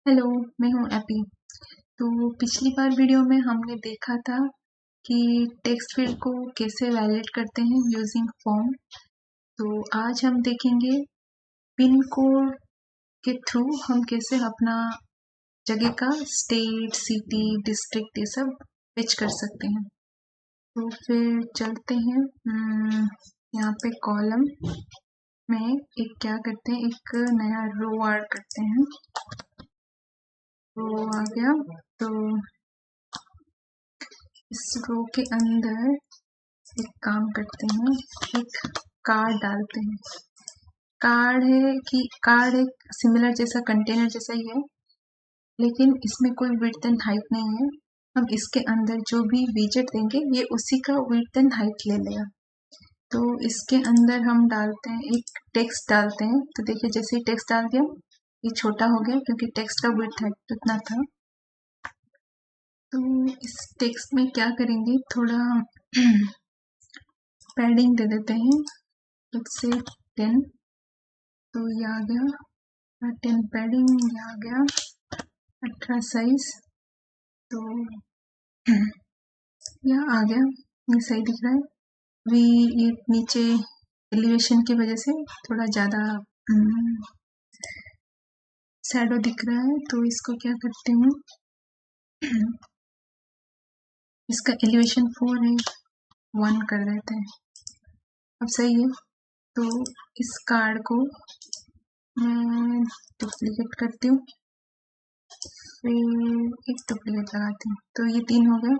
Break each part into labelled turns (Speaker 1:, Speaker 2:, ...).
Speaker 1: Hello, मैं हूँ AP. तो पिछली बार वीडियो में हमने देखा था कि टेक्स्ट फील्ड को कैसे वैलिडेट करते हैं यूजिंग फॉर्म। तो आज हम देखेंगे पिन कोड के थ्रू हम कैसे अपना जगह का स्टेट, सिटी, डिस्ट्रिक्ट ये सब फेच कर सकते हैं। तो फिर चलते हैं। यहाँ पे कॉलम में एक क्या करते हैं, एक नया रो ऐड करते हैं। रो आ गया। तो इस रो के अंदर एक काम करते हैं, एक कार्ड डालते हैं। कार्ड एक सिमिलर जैसा कंटेनर जैसा ही है, लेकिन इसमें कोई विड्थ एंड हाइट नहीं है। हम इसके अंदर जो भी विजेट देंगे ये उसी का विड्थ एंड हाइट ले लेगा। तो इसके अंदर हम डालते हैं, एक टेक्स्ट डालते हैं। तो देखिए जैसे ही टेक्स्ट डाल दिया ये छोटा हो गया क्योंकि टेक्स्ट का विड्थ हाइट उतना था। तो इस टेक्स्ट में क्या करेंगे, थोड़ा पैडिंग दे देते हैं, लेट्स से 10। तो ये आ गया 10 पैडिंग, ये आ गया 18 साइज। तो यह आ गया, ये सही दिख रहा है। अभी ये नीचे एलिवेशन की वजह से थोड़ा ज़्यादा शैडो दिख रहा है, तो इसको क्या करते हैं, इसका एलिवेशन 4 है, 1 कर देते हैं। अब सही है। तो इस कार्ड को मैं डुप्लीकेट करती हूँ, फिर एक डुप्लीकेट लगाती हूँ। तो ये 3 हो गया।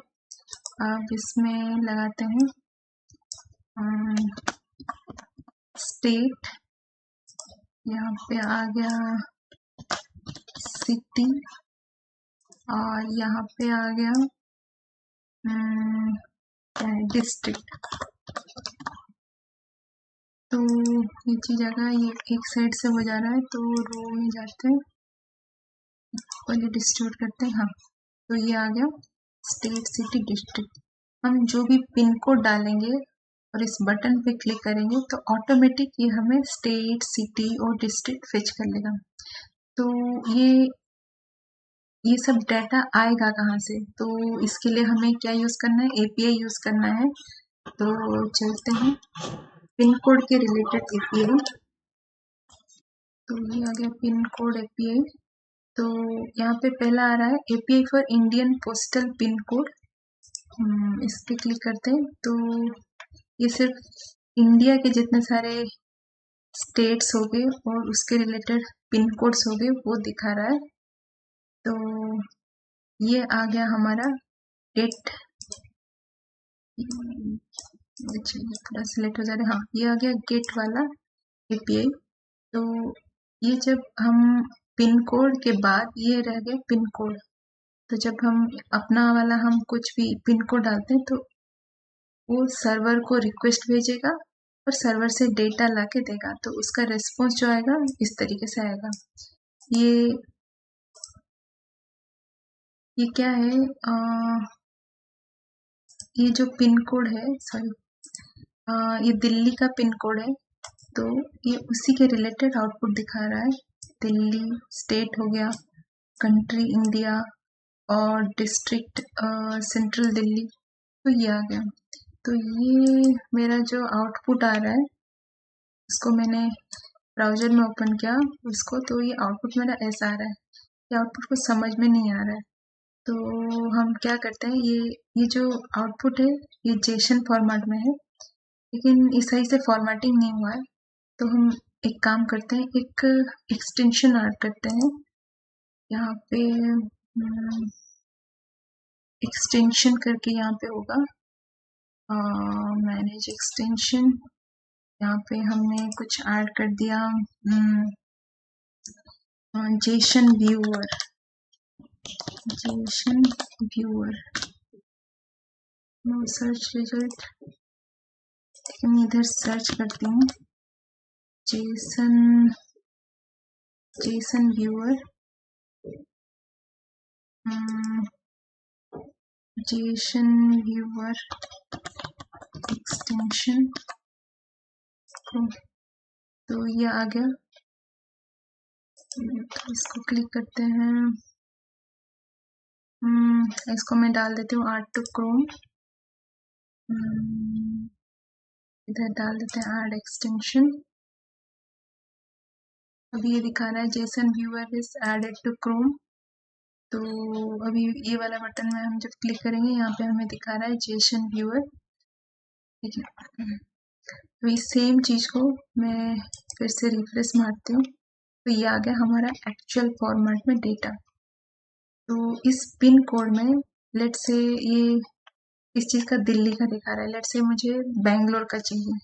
Speaker 1: अब इसमें लगाते हैं स्टेट, यहाँ पे आ गया सिटी, और यहाँ पे आ गया डिस्ट्रिक्ट। तो ये चीज आ गया, ये एक साइड से हो जा रहा है, तो रो में जाते हैं, पहले डिस्ट्रीब्यूट करते हैं। हाँ, तो ये आ गया स्टेट, सिटी, डिस्ट्रिक्ट। हम जो भी पिन कोड डालेंगे और इस बटन पे क्लिक करेंगे तो ऑटोमेटिक ये हमें स्टेट, सिटी और डिस्ट्रिक्ट फेच कर लेगा। तो ये सब डाटा आएगा कहाँ से, तो इसके लिए हमें क्या यूज करना है, एपीआई यूज करना है। तो चलते हैं पिन कोड के रिलेटेड एपीआई। तो ये आ गया पिन कोड एपीआई। तो यहाँ पे पहला आ रहा है API for Indian postal pin code. इस पे क्लिक करते हैं तो ये सिर्फ इंडिया के जितने सारे स्टेट्स हो गए और उसके रिलेटेड पिन कोड्स हो गए वो दिखा रहा है। तो ये आ गया हमारा गेट, थोड़ा सिलेक्ट हो जा रहा है। हाँ, ये आ गया गेट वाला एपीआई। तो ये जब हम पिन कोड के बाद ये रह गया पिन कोड। तो जब हम अपना वाला हम कुछ भी पिन कोड डालते हैं तो वो सर्वर को रिक्वेस्ट भेजेगा और सर्वर से डेटा लाके देगा। तो उसका रिस्पॉन्स जो आएगा इस तरीके से आएगा। ये क्या है, ये जो पिन कोड है, सॉरी, ये दिल्ली का पिन कोड है। तो ये उसी के रिलेटेड आउटपुट दिखा रहा है। दिल्ली स्टेट हो गया, कंट्री इंडिया, और डिस्ट्रिक्ट सेंट्रल दिल्ली। तो ये आ गया। तो ये मेरा जो आउटपुट आ रहा है इसको मैंने ब्राउजर में ओपन किया उसको, तो ये आउटपुट मेरा ऐसा आ रहा है। ये आउटपुट को समझ में नहीं आ रहा है। तो हम क्या करते हैं, ये जो आउटपुट है ये जेसन फॉर्मेट में है, लेकिन इस सही से फॉर्मेटिंग नहीं हुआ है। तो हम एक काम करते हैं, एक एक्सटेंशन ऐड करते हैं। यहाँ पे एक्सटेंशन करके यहाँ पे होगा मैनेज एक्सटेंशन। यहाँ पे हमने कुछ ऐड कर दिया, Jason viewer, Jason viewer, know search result. मैं इधर सर्च करती हूँ Jason, Jason viewer, Jason viewer extension. तो ये आ गया। तो इसको क्लिक करते हैं। इसको मैं डाल देती हूँ आर्ट टू क्रोम। इधर डाल देते हैं ऐड एक्सटेंशन। अभी ये दिखा रहा है JSON viewer is added to Chrome. तो अभी ये वाला बटन में हम जब क्लिक करेंगे यहाँ पे हमें दिखा रहा है जेसन व्यूअर। ठीक है, अभी सेम चीज को मैं फिर से रिफ्रेश मारती हूँ तो ये आ गया हमारा एक्चुअल फॉर्मेट में डेटा। तो इस पिन कोड में लेट से ये इस चीज का दिल्ली का दिखा रहा है, लेट से मुझे बैंगलोर का चाहिए।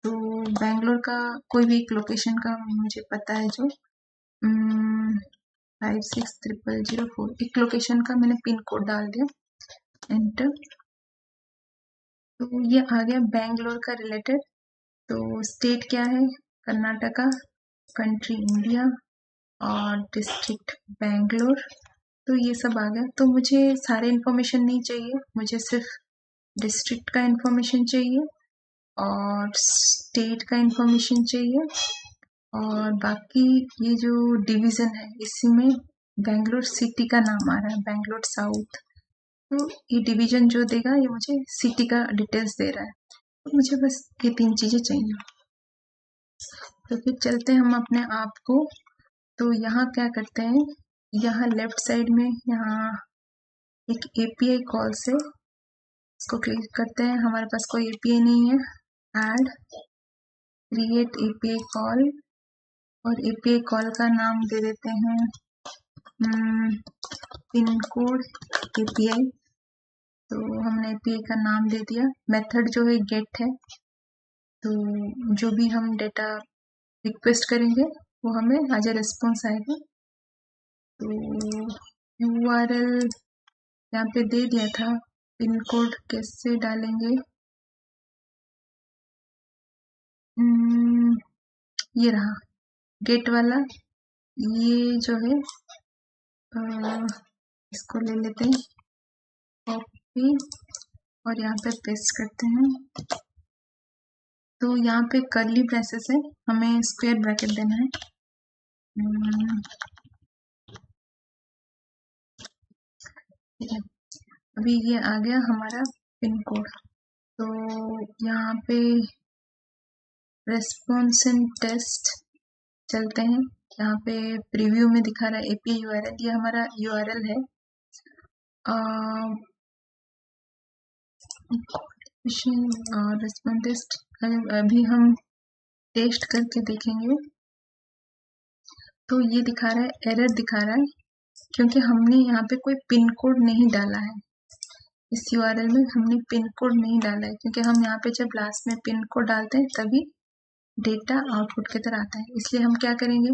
Speaker 1: तो बैंगलोर का कोई भी एक लोकेशन का मुझे पता है जो 560004 एक लोकेशन का मैंने पिन कोड डाल दिया, एंटर। तो ये आ गया बैंगलोर का रिलेटेड। तो स्टेट क्या है, कर्नाटका, कंट्री इंडिया और डिस्ट्रिक्ट बैंगलोर। तो ये सब आ गया। तो मुझे सारे इन्फॉर्मेशन नहीं चाहिए, मुझे सिर्फ डिस्ट्रिक्ट का इन्फॉर्मेशन चाहिए और स्टेट का इन्फॉर्मेशन चाहिए, और बाकी ये जो डिवीजन है इसी में बैंगलोर सिटी का नाम आ रहा है, बैंगलोर साउथ। तो ये डिवीजन जो देगा ये मुझे सिटी का डिटेल्स दे रहा है। तो मुझे बस ये 3 चीजें चाहिए। तो फिर चलते हैं हम अपने आप को। तो यहाँ क्या करते हैं, यहाँ लेफ्ट साइड में यहाँ एक एपीआई कॉल से इसको क्लिक करते हैं। हमारे पास कोई एपीआई नहीं है, ऐड क्रिएट एपीआई कॉल, और एपीआई कॉल का नाम दे देते हैं पिन कोड एपीआई। तो हमने एपीआई का नाम दे दिया। मेथड जो है गेट है। तो जो भी हम डेटा रिक्वेस्ट करेंगे वो हमें एज ए रिस्पॉन्स आएगा। तो यूआरएल यहाँ पे दे दिया था, पिन कोड कैसे डालेंगे, ये रहा गेट वाला। ये जो है इसको ले लेते हैं कॉपी और यहाँ पे पेस्ट करते हैं। तो यहाँ पे कर्ली ब्रेसेस है, हमें स्क्वायर ब्रैकेट देना है। ठीक है, अभी ये आ गया हमारा पिन कोड। तो यहाँ पे रेस्पॉन्स एंड टेस्ट चलते हैं। यहाँ पे प्रीव्यू में दिखा रहा है एपीआई यूआरएल, ये हमारा यूआरएल है। रेस्पॉन्स टेस्ट अभी हम टेस्ट करके देखेंगे। तो ये दिखा रहा है, एरर दिखा रहा है, क्योंकि हमने यहाँ पे कोई पिन कोड नहीं डाला है। इस यूआरएल में हमने पिन कोड नहीं डाला है, क्योंकि हम यहाँ पे जब लास्ट में पिन कोड डालते हैं तभी डेटा आउटपुट की तरह आता है। इसलिए हम क्या करेंगे,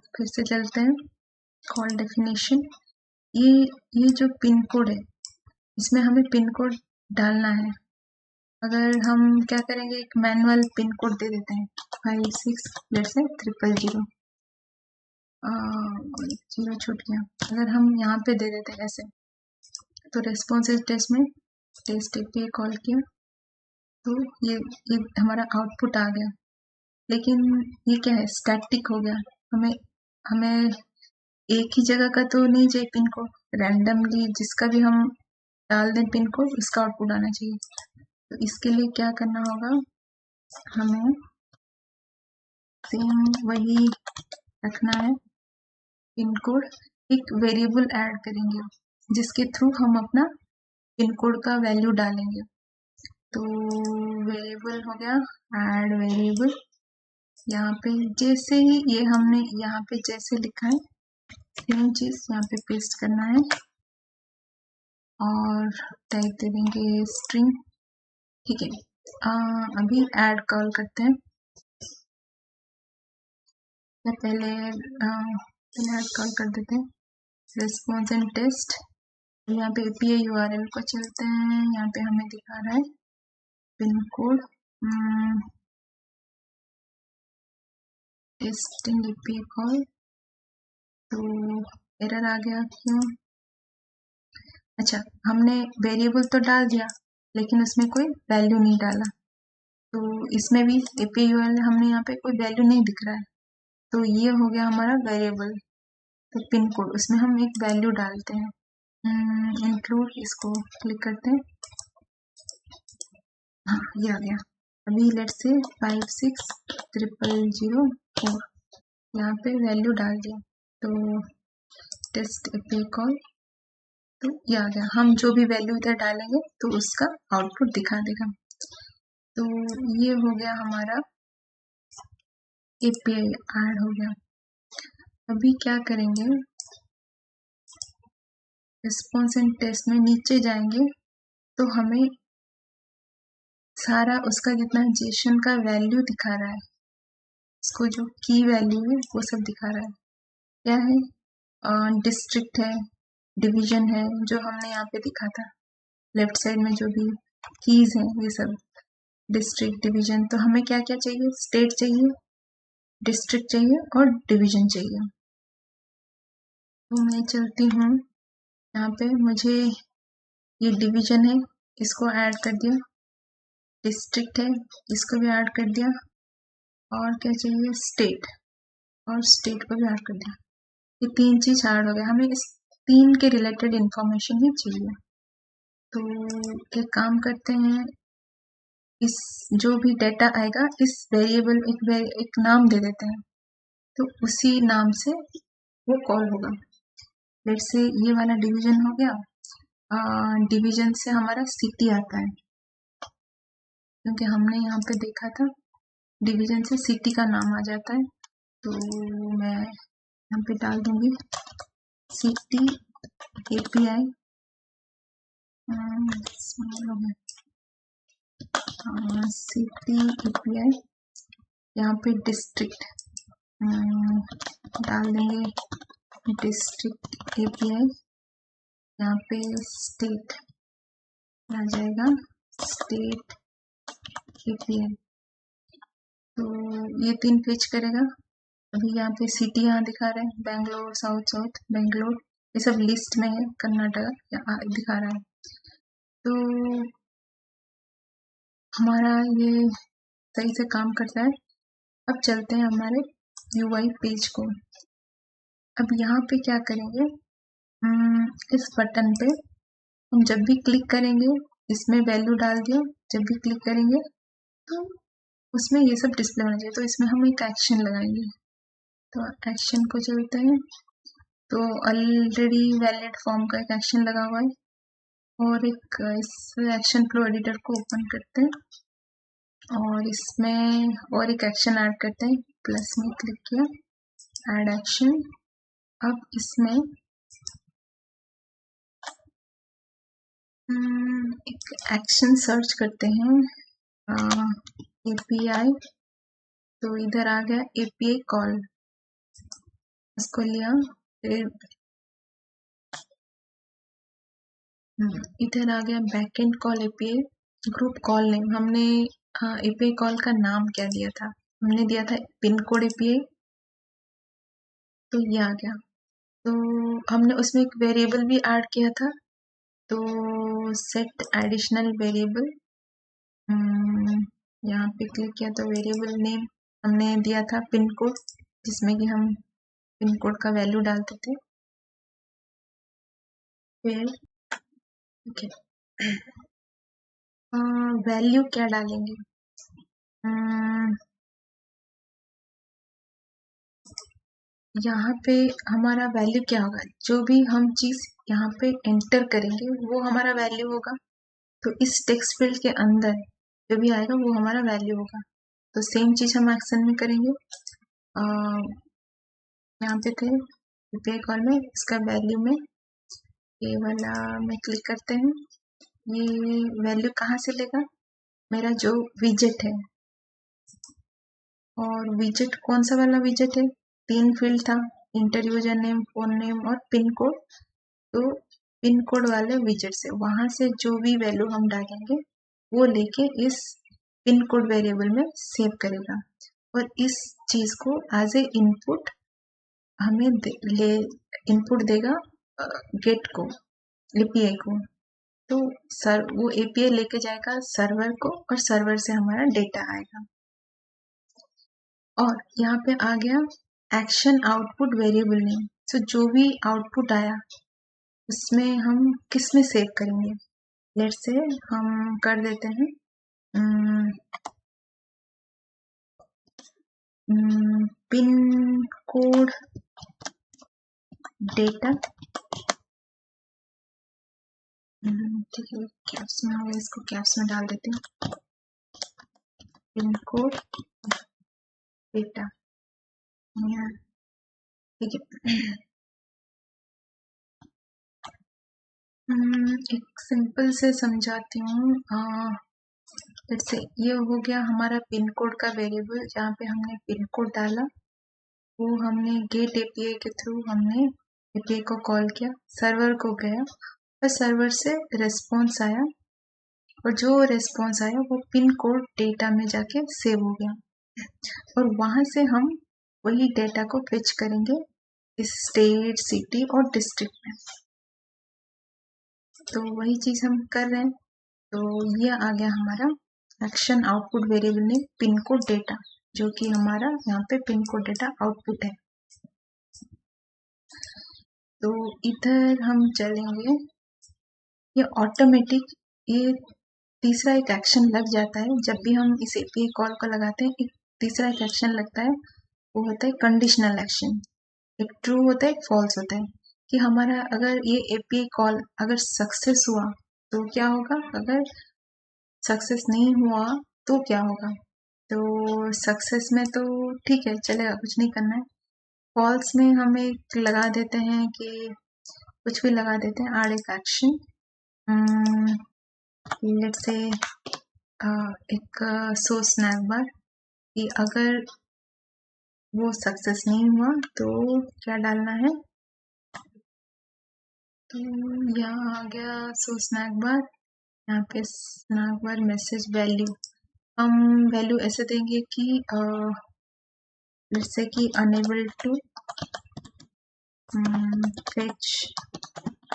Speaker 1: फिर से चलते हैं कॉल डेफिनेशन। ये जो पिन कोड है इसमें हमें पिन कोड डालना है। अगर हम क्या करेंगे, एक मैनुअल पिन कोड दे देते हैं 560000, 0 छूट गया। अगर हम यहाँ पे दे देते हैं ऐसे, तो रेस्पॉन्सिव टेस्ट में टेस्ट एपीआई कॉल किया तो ये हमारा आउटपुट आ गया। लेकिन ये क्या है, स्टैटिक हो गया। हमें एक ही जगह का तो नहीं चाहिए पिन कोड, रैंडमली जिसका भी हम डाल दें पिन कोड उसका आउटपुट आना चाहिए। तो इसके लिए क्या करना होगा, हमें सेम वही रखना है पिन कोड। एक वेरिएबल ऐड करेंगे जिसके थ्रू हम अपना पिन कोड का वैल्यू डालेंगे। तो वेरिएबल हो गया ऐड वेरिएबल। यहाँ पे जैसे ही ये हमने यहाँ पे जैसे लिखा है सेम चीज यहाँ पे पेस्ट करना है और टाइप दे देंगे स्ट्रिंग। ठीक है, अभी ऐड कॉल करते हैं। पहले ऐड कॉल कर देते हैं रिस्पॉन्स एंड टेस्ट। यहाँ पे एपीआई यूआरएल को चलते हैं। यहाँ पे हमें दिखा रहा है pin code testing API call. तो एरर आ गया, क्यों? अच्छा, हमने वेरिएबल तो डाल दिया लेकिन उसमें कोई वैल्यू नहीं डाला। तो इसमें भी एपीआई यूआरएल हमने यहाँ पे कोई वैल्यू नहीं दिख रहा है। तो ये हो गया हमारा वेरिएबल। तो पिन कोड, उसमें हम एक वैल्यू डालते हैं। इंक्लूड, इसको क्लिक करते हैं। हाँ, ये आ गया। अभी लेट्स से 560004 यहाँ पे वैल्यू डाल दिया, तो टेस्ट एपीआई कॉल, तो ये आ गया। हम जो भी वैल्यू इधर डालेंगे तो उसका आउटपुट दिखा देगा। तो ये हो गया हमारा एपीआई ऐड हो गया। अभी क्या करेंगे, रिस्पॉन्स एंड टेस्ट में नीचे जाएंगे तो हमें सारा उसका जितना जेसन का वैल्यू दिखा रहा है, इसको जो की वैल्यू है वो सब दिखा रहा है। क्या है, डिस्ट्रिक्ट है, डिवीजन है, जो हमने यहाँ पे दिखा था लेफ्ट साइड में, जो भी कीज हैं ये सब, डिस्ट्रिक्ट, डिवीजन। तो हमें क्या क्या चाहिए, स्टेट चाहिए, डिस्ट्रिक्ट चाहिए और डिवीजन चाहिए। तो मैं चलती हूँ, यहाँ पे मुझे ये डिवीजन है, इसको ऐड कर दिया, डिस्ट्रिक्ट है, इसको भी ऐड कर दिया, और क्या चाहिए, स्टेट, और स्टेट को भी ऐड कर दिया। ये तीन चीज ऐड हो गया, हमें इस तीन के रिलेटेड इंफॉर्मेशन ही चाहिए। तो एक काम करते हैं, इस जो भी डेटा आएगा इस वेरिएबल एक नाम दे देते हैं, तो उसी नाम से वो कॉल होगा। लेट्स से ये वाला डिवीजन हो गया, डिवीजन से हमारा सिटी आता है, क्योंकि हमने यहाँ पे देखा था डिवीजन से सिटी का नाम आ जाता है। तो मैं यहाँ पे डाल दूंगी सिटी एपीआई, सिटी एपीआई, यहाँ पे डिस्ट्रिक्ट डाल देंगे, डिस्ट्रिक्ट एपीआई, यहाँ पे स्टेट आ जाएगा, स्टेट एपीआई। तो ये तीन पेज करेगा। अभी यहाँ पे सिटी यहाँ दिखा रहा है, बेंगलोर, साउथ साउथ बेंगलोर, ये सब लिस्ट में है, कर्नाटक यहाँ दिखा रहा है। तो हमारा ये सही से काम करता है। अब चलते हैं हमारे यूआई पेज को। अब यहाँ पे क्या करेंगे, इस बटन पे हम जब भी क्लिक करेंगे, इसमें वैल्यू डाल दिया, जब भी क्लिक करेंगे तो उसमें ये सब डिस्प्ले होना चाहिए। तो इसमें हम एक एक्शन लगाएंगे, तो एक्शन को चलते हैं। तो ऑलरेडी वैलिड फॉर्म का एक एक्शन लगा हुआ है, और एक इस एक्शन फ्लो एडिटर को ओपन करते हैं, और इसमें और एक एक्शन ऐड करते हैं। प्लस में क्लिक किया, ऐड एक्शन। अब इसमें एक एक्शन सर्च करते हैं, एपीआई। तो इधर आ गया एपीआई कॉल, इसको लिया, फिर इधर आ गया backend call API, group call name. हमने एपीआई कॉल का नाम क्या दिया था, हमने दिया था पिन कोड एपीआई, तो ये आ गया। तो हमने उसमें एक वेरिएबल भी ऐड किया था, तो सेट एडिशनल वेरिएबल, यहाँ पे क्लिक किया तो वेरिएबल नेम हमने दिया था पिन कोड, जिसमें कि हम पिन कोड का वैल्यू डालते थे। फिर ओके, वैल्यू क्या डालेंगे, यहाँ पे हमारा वैल्यू क्या होगा, जो भी हम चीज यहाँ पे एंटर करेंगे वो हमारा वैल्यू होगा। तो इस टेक्स्ट फील्ड के अंदर जो भी आएगा वो हमारा वैल्यू होगा। तो सेम चीज हम एक्शन में करेंगे। यहाँ पे थे एपीआई कॉल में, इसका वैल्यू में ये वाला में क्लिक करते हैं। ये वैल्यू कहाँ से लेगा, मेरा जो विजेट है, और विजेट कौन सा वाला विजेट है, तीन फील्ड था, inter user name, phone name और पिन कोड। तो पिन कोड वाले विजेट से वहां से जो भी वैल्यू हम डालेंगे वो लेके इस पिन कोड वेरिएबल में सेव करेगा, और इस चीज को एज ए इनपुट हमें इनपुट देगा गेट को, एपीआई को। तो सर वो एपीआई लेके जाएगा सर्वर को, और सर्वर से हमारा डेटा आएगा। और यहाँ पे आ गया एक्शन आउटपुट वेरिएबल नेम। सो जो भी आउटपुट आया उसमें हम किस में सेव करेंगे। लेट्स से हम कर देते हैं पिन कोड डेटा। ठीक है, कैप्स में होगा, इसको कैप्स में डाल देते हैं, पिन कोड डेटा। ठीक है। एक सिंपल से समझाती हूँ। जैसे ये हो गया हमारा पिन कोड का वेरिएबल, जहाँ पे हमने पिन कोड डाला, वो हमने गेट एपीआई के थ्रू हमने एपीआई को कॉल किया, सर्वर को गया और सर्वर से रिस्पॉन्स आया, और जो रिस्पॉन्स आया वो पिन कोड डेटा में जाके सेव हो गया, और वहां से हम वही डेटा को फेच करेंगे इस स्टेट, सिटी और डिस्ट्रिक्ट में। तो वही चीज हम कर रहे हैं। तो ये आ गया हमारा एक्शन आउटपुट वेरिएबल में पिन कोड डेटा, जो कि हमारा यहाँ पे पिन कोड डेटा आउटपुट है। तो इधर हम चलेंगे, ये ऑटोमेटिक, ये तीसरा एक एक्शन लग जाता है जब भी हम इस एपीआई कॉल को लगाते हैं। एक तीसरा एक एक्शन लगता है, वो होता है कंडीशनल एक्शन। एक ट्रू होता है, एक फॉल्स होता है, कि हमारा अगर ये एपीआई कॉल अगर सक्सेस हुआ तो क्या होगा, अगर सक्सेस नहीं हुआ तो क्या होगा। तो सक्सेस में तो ठीक है, चलेगा, कुछ नहीं करना है। फॉल्स में हम एक लगा देते हैं कि कुछ भी लगा देते हैं, आर एक एक्शन, लेट्स से एक सो स्नैक बार, कि अगर वो सक्सेस नहीं हुआ तो क्या डालना है। तो यहाँ आ गया सो स्नैक बार, यहाँ पे स्नैक बार मैसेज वैल्यू, हम वैल्यू ऐसे देंगे कि जैसे कि unable to fetch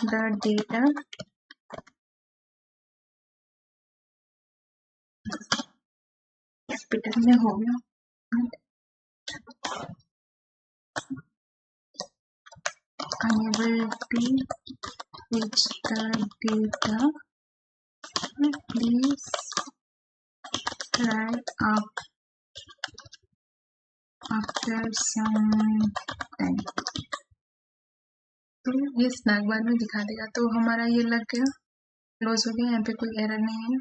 Speaker 1: the data capital में हो गया, unable to fetch the data, please try after some time। तो ये स्नैक बार में दिखा देगा। तो हमारा ये लग गया, क्लोज हो गया, यहाँ पे कोई एरर नहीं है।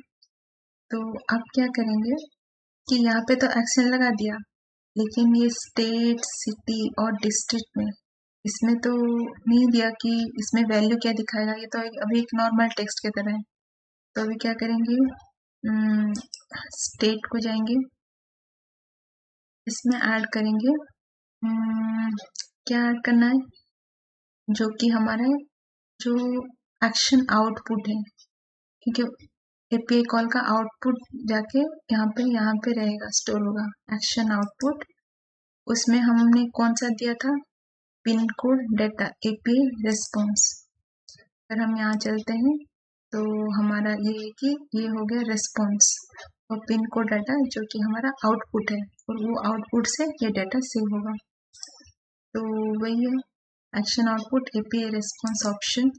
Speaker 1: तो अब क्या करेंगे कि यहाँ पे तो एक्शन लगा दिया, लेकिन ये स्टेट, सिटी और डिस्ट्रिक्ट में, इसमें तो नहीं दिया कि इसमें वैल्यू क्या दिखाएगा, ये तो अभी एक नॉर्मल टेक्स्ट की तरह है। तो अभी क्या करेंगे, स्टेट को जाएंगे, इसमें ऐड करेंगे, क्या ऐड करना है, जो कि हमारा जो एक्शन आउटपुट है, क्योंकि एपीआई कॉल का आउटपुट जाके यहाँ पे रहेगा, स्टोर होगा एक्शन आउटपुट। उसमें हमने कौन सा दिया था, pin code data API response. अगर हम यहाँ चलते हैं तो हमारा ये है कि ये हो गया रिस्पॉन्स, और पिन कोड डाटा जो कि हमारा आउटपुट है, और वो आउटपुट से ये डाटा सेव होगा। तो वही है action output API response option.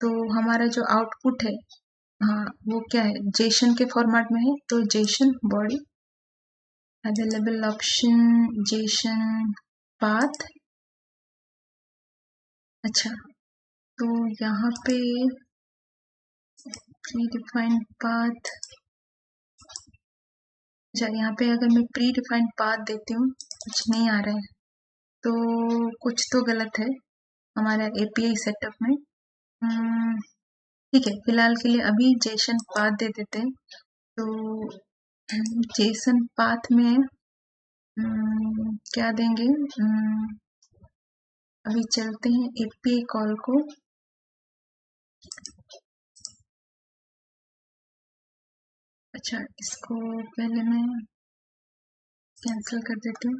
Speaker 1: तो हमारा जो आउटपुट है, हाँ, वो क्या है, जेसन के फॉर्मेट में है। तो Jason body available option, Jason path. अच्छा, तो यहाँ पे प्री डिफाइंड पाथ, अच्छा यहाँ पे अगर मैं प्री डिफाइंड पाथ देती हूँ, कुछ नहीं आ रहा है, तो कुछ तो गलत है हमारा एपीआई सेटअप में। ठीक है, फिलहाल के लिए अभी जेसन पाथ दे देते हैं। तो जेसन पाथ में क्या देंगे, अभी चलते हैं एपीआई कॉल को, अच्छा इसको पहले मैं कैंसिल कर देती हूँ।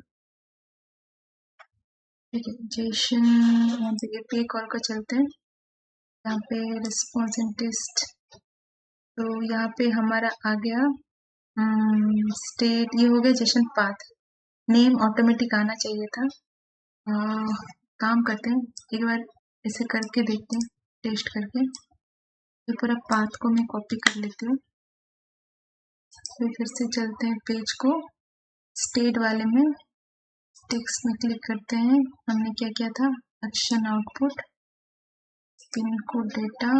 Speaker 1: ठीक है, जेसन, यहाँ पे एपीआई कॉल को चलते हैं, यहाँ पे रिस्पॉन्स इन टेस्ट। तो यहाँ पे हमारा आ गया स्टेट, ये हो गया जेसन पाथ, नेम ऑटोमेटिक आना चाहिए था। काम करते हैं, एक बार ऐसे करके देखते हैं, टेस्ट करके। ये पूरा पाथ को मैं कॉपी कर लेती हूँ, फिर से चलते हैं पेज को, स्टेट वाले में टेक्स्ट में क्लिक करते हैं। हमने क्या किया था, action output, pin code data,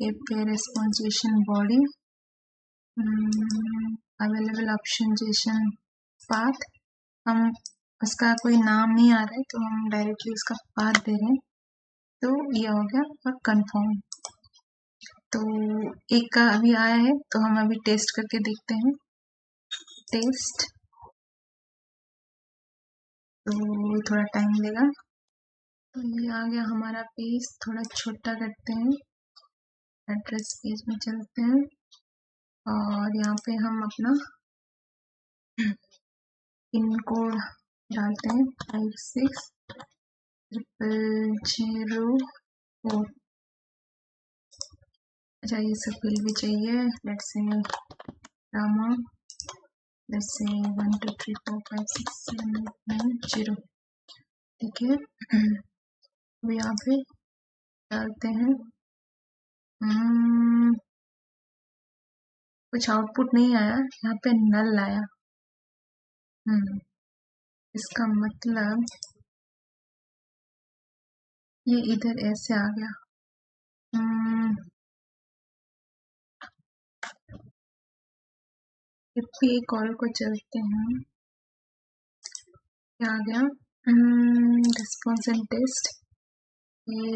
Speaker 1: API response Jason body, available option Jason path. हम उसका कोई नाम नहीं आ रहा है तो हम डायरेक्टली उसका पाथ दे रहे हैं, तो ये हो गया और कंफर्म। तो एक का अभी आया है तो हम अभी टेस्ट करके देखते हैं, टेस्ट, तो थोड़ा टाइम लेगा। तो ये आ गया हमारा पेज, थोड़ा छोटा करते हैं, एड्रेस पेज में चलते हैं और यहाँ पे हम अपना पिन कोड डालते हैं 560004। अच्छा, ये सब फिल भी चाहिए, let's say Rama, let's say 1 2 3 4 5 6 7 8 9 0। ठीक है, अब यहाँ पे डालते हैं, कुछ आउटपुट नहीं आया, यहाँ पे नल आया। इसका मतलब ये इधर ऐसे आ गया। API कॉल को चलते हैं, क्या आ गया, रिस्पॉन्स एंड टेस्ट। ये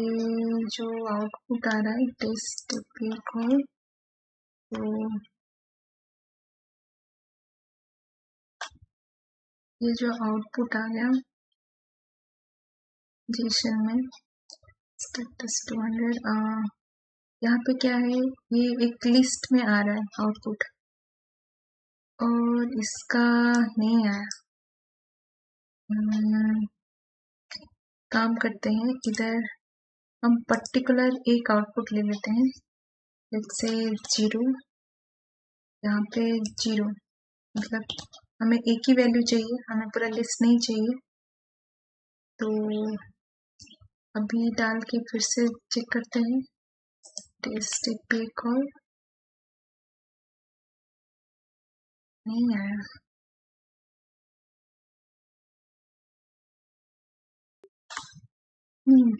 Speaker 1: जो आउटपुट आ रहा है टेस्ट API कॉल, तो ये जो आउटपुट आ गया जेसन में स्टेटस 200, यहाँ पे क्या है, ये एक लिस्ट में आ रहा है आउटपुट और इसका नहीं आया। काम करते हैं, इधर हम पर्टिकुलर एक आउटपुट ले लेते हैं, लेट्स से 0, यहाँ पे 0, मतलब हमें एक ही वैल्यू चाहिए, हमें पूरा लिस्ट नहीं चाहिए। तो अभी डाल के फिर से चेक करते हैं, टेस्ट API कॉल, नहीं आया।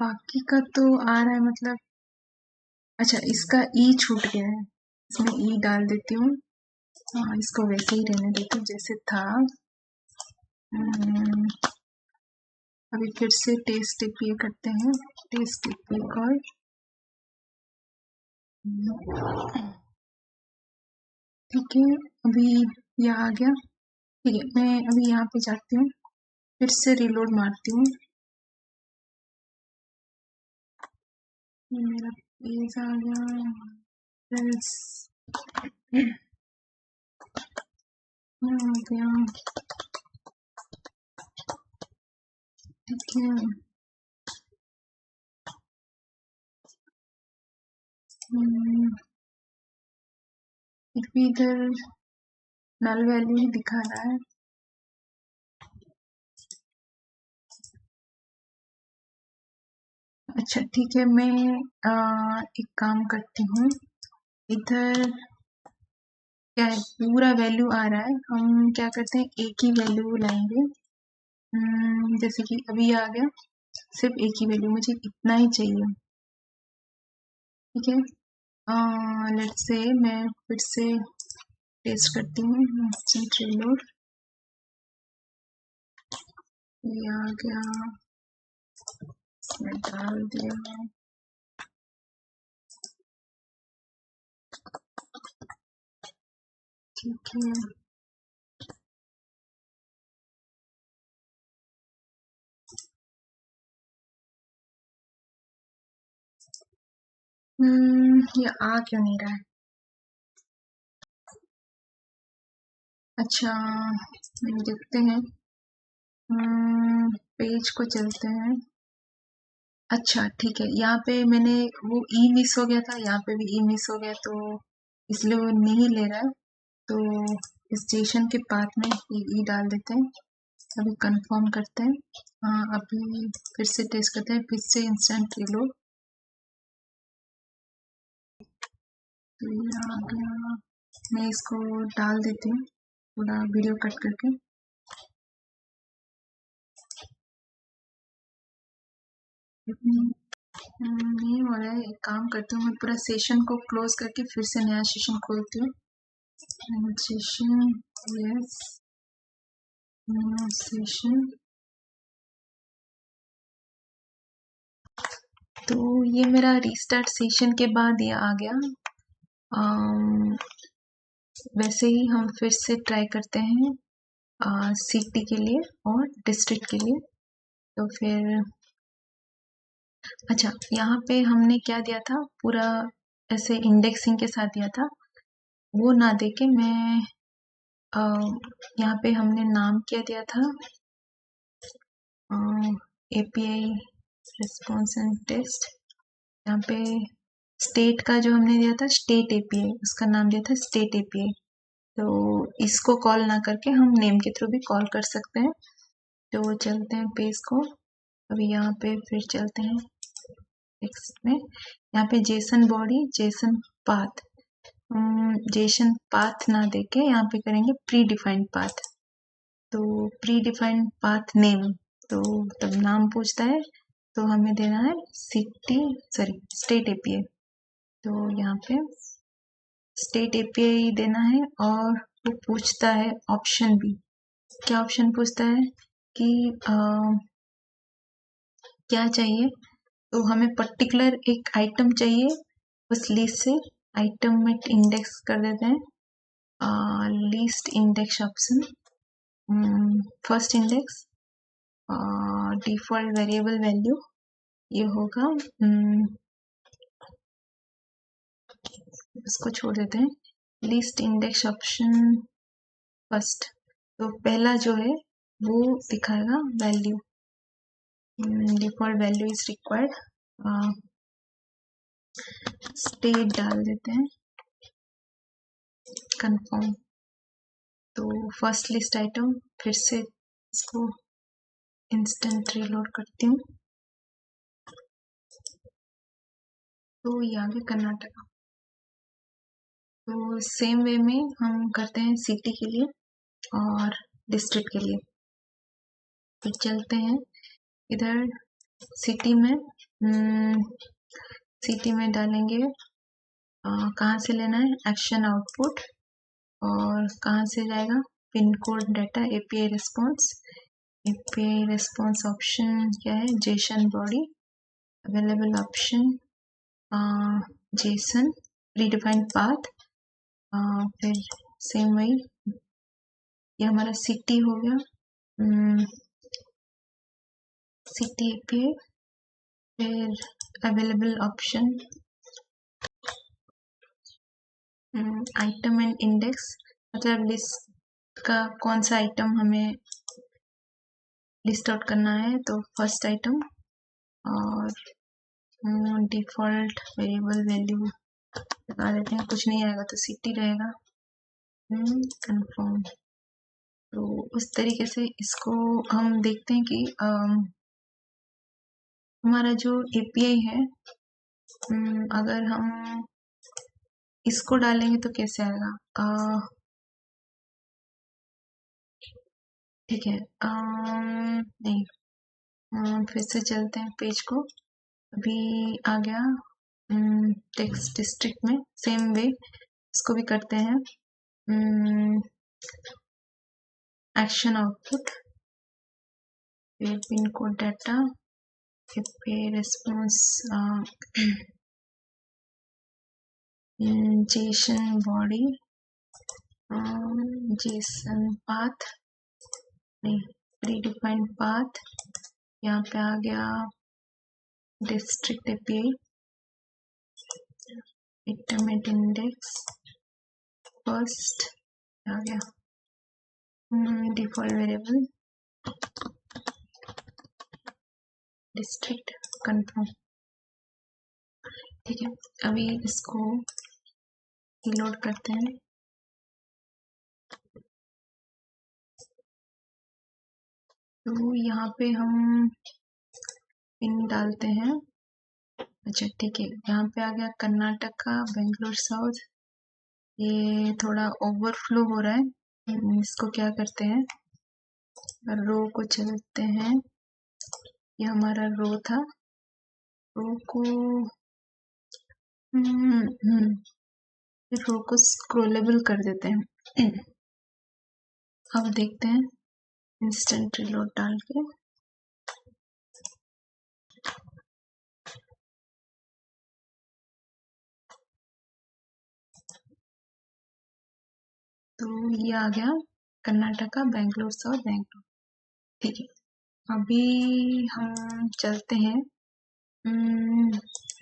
Speaker 1: बाकी का तो आ रहा है, मतलब अच्छा इसका ई छूट गया है, इसमें ई डाल देती हूँ। हाँ, इसको वैसे ही रहने देती हूँ जैसे था। अभी फिर से टेस्ट API करते हैं, टेस्ट API कॉल, ठीक है, अभी यह आ गया। ठीक है, मैं अभी यहाँ पे जाती हूँ, फिर से रीलोड मारती हूँ, मेरा पेज आ गया, आ गया, ठीक है। फिर भी इधर नल वैल्यू ही दिखा रहा है। अच्छा ठीक है, मैं एक काम करती हूँ, इधर क्या है, पूरा वैल्यू आ रहा है, हम क्या करते हैं एक ही वैल्यू लाएंगे। जैसे कि अभी आ गया, सिर्फ एक ही वैल्यू, मुझे इतना ही चाहिए, ठीक है। लेट्स से मैं फिर से टेस्ट करती हूँ, रीलोड, ये आ गया, इसमें डाल दिया, ठीक है। ये आ क्यों नहीं रहा है, अच्छा देखते हैं, पेज को चलते हैं। अच्छा ठीक है, यहाँ पे मैंने वो ई मिस हो गया था, यहाँ पे भी ई मिस हो गया, तो इसलिए वो नहीं ले रहा है, तो इस जेसन के पाथ में ई डाल देते हैं, अभी कंफर्म करते हैं। अभी फिर से टेस्ट करते हैं, फिर से इंस्टेंट रिलोड। तो ये आ गया, मैं इसको डाल देती हूँ थोड़ा वीडियो कट करके। नहीं हो रहा है, एक काम करती हूँ, मैं पूरा सेशन को क्लोज करके फिर से नया सेशन खोलती हूँ। Session, yes, new session. तो ये मेरा रीस्टार्ट सेशन के बाद ये आ गया। वैसे ही हम फिर से ट्राई करते हैं सिटी के लिए और डिस्ट्रिक्ट के लिए। तो फिर अच्छा, यहाँ पे हमने क्या दिया था, पूरा ऐसे इंडेक्सिंग के साथ दिया था, वो ना देके मैं यहाँ पे हमने नाम क्या दिया था, API रिस्पॉन्स एंड टेस्ट। यहाँ पे स्टेट का जो हमने दिया था स्टेट API, उसका नाम दिया था स्टेट API। तो इसको कॉल ना करके हम नेम के थ्रू भी कॉल कर सकते हैं। तो चलते हैं पेज को, अभी यहाँ पे फिर चलते हैं टेक्स्ट में। यहाँ पे Jason body, Jason path, Jason path ना देके यहाँ पे करेंगे प्री डिफाइंड पाथ। तो प्री डिफाइंड पाथ नेम, तो तब नाम पूछता है तो हमें देना है स्टेट API। तो यहाँ पे स्टेट API देना है, और वो पूछता है ऑप्शन भी। क्या ऑप्शन पूछता है कि क्या चाहिए, तो हमें पर्टिकुलर एक आइटम चाहिए, उस लिस्ट से आइटम में इंडेक्स कर देते हैं, list index option, first index, default variable value ये होगा, इसको छोड़ देते हैं, लिस्ट इंडेक्स ऑप्शन फर्स्ट। तो पहला जो है वो दिखाएगा value, default value is required, state डाल देते हैं, कंफर्म। तो फर्स्ट लिस्ट आइटम, फिर से इसको इंस्टेंट रीलोड करती हूँ। तो ये आ गया कर्नाटका। तो सेम वे में हम करते हैं सिटी के लिए और डिस्ट्रिक्ट के लिए। फिर चलते हैं इधर सिटी में, सिटी में डालेंगे कहाँ से लेना है, एक्शन आउटपुट, और कहाँ से जाएगा, pin code data, API response. API response option क्या है, Jason body, available option Jason, predefined path, फिर सेम वही, ये हमारा सिटी हो गया, सिटी API, फिर available option, item and index, मतलब लिस्ट का कौन सा आइटम हमें लिस्ट आउट करना है, तो फर्स्ट आइटम, और डिफॉल्ट वेरिएबल वैल्यू लगा देते हैं, कुछ नहीं आएगा तो सिटी रहेगा, कंफर्म। तो उस तरीके से इसको हम देखते हैं कि हमारा जो API है, अगर हम इसको डालेंगे तो कैसे आएगा, ठीक है, नहीं, फिर से चलते हैं पेज को। अभी आ गया टेक्स्ट डिस्ट्रिक्ट में, सेम वे इसको भी करते हैं, एक्शन आउटपुट, फिर पिन कोड डाटा, फिर response, Jason body, Jason path, नहीं, प्री डिफाइंड पाथ, यहाँ पे आ गया डिस्ट्रिक्ट API, इटरमेट इंडेक्स फर्स्ट आ गया, डिफॉल्ट वेरिएबल डिस्ट्रिक्ट, कंफर्म। ठीक है, अभी इसको रीलोड करते हैं। तो यहाँ पे हम पिन डालते हैं। अच्छा ठीक है, यहाँ पे आ गया कर्नाटका, बेंगलोर साउथ। ये थोड़ा ओवरफ्लो हो रहा है, इसको क्या करते हैं, रो को चलते हैं। ये हमारा रो था, रो को रो को स्क्रोलेबल कर देते हैं। अब देखते हैं इंस्टेंट रिलोड डाल के। तो ये आ गया कर्नाटका, बेंगलोर साउथ, बेंगलोर। ठीक है, अभी हम चलते हैं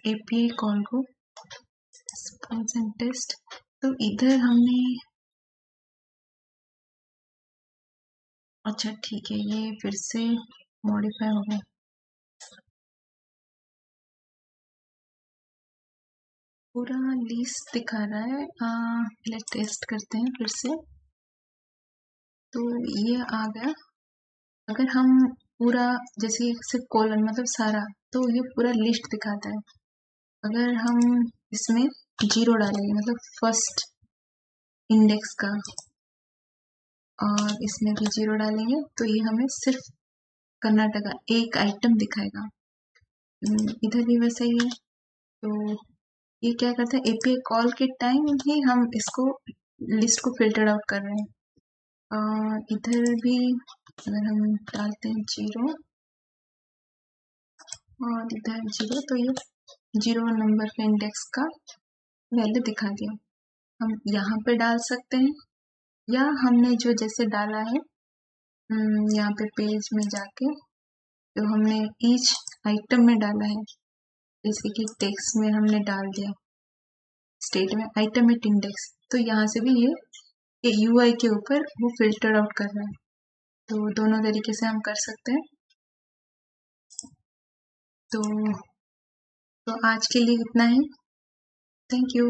Speaker 1: एपीआई कॉल को, रिस्पॉन्स एंड टेस्ट। तो इधर हमने, अच्छा ठीक है, ये फिर से मॉडिफाई हो गया। पूरा लिस्ट दिखा रहा है, पहले टेस्ट करते हैं फिर से। तो ये आ गया। अगर हम पूरा, जैसे सिर्फ कॉलम मतलब सारा, तो ये पूरा लिस्ट दिखाता है। अगर हम इसमें 0 डालेंगे मतलब फर्स्ट इंडेक्स का, और इसमें भी 0 डालेंगे, तो ये हमें सिर्फ कर्नाटका एक आइटम दिखाएगा। इधर भी वैसा ही है। तो ये क्या करता है, एपीआई कॉल के टाइम ही हम इसको लिस्ट को फिल्टर आउट कर रहे हैं। इधर भी अगर हम डालते हैं 0 और इधर 0, तो ये 0 नंबर के इंडेक्स का वैल्यू दिखा दिया। हम यहाँ पे डाल सकते हैं, या हमने जो जैसे डाला है यहाँ पे पेज में जाके, तो हमने ईच आइटम में डाला है, जैसे कि टेक्स्ट में हमने डाल दिया, स्टेट में आइटम एट इंडेक्स, तो यहाँ से भी ये यूआई के ऊपर वो फिल्टर आउट कर रहा है। तो दोनों तरीके से हम कर सकते हैं। तो आज के लिए इतना ही। Thank you.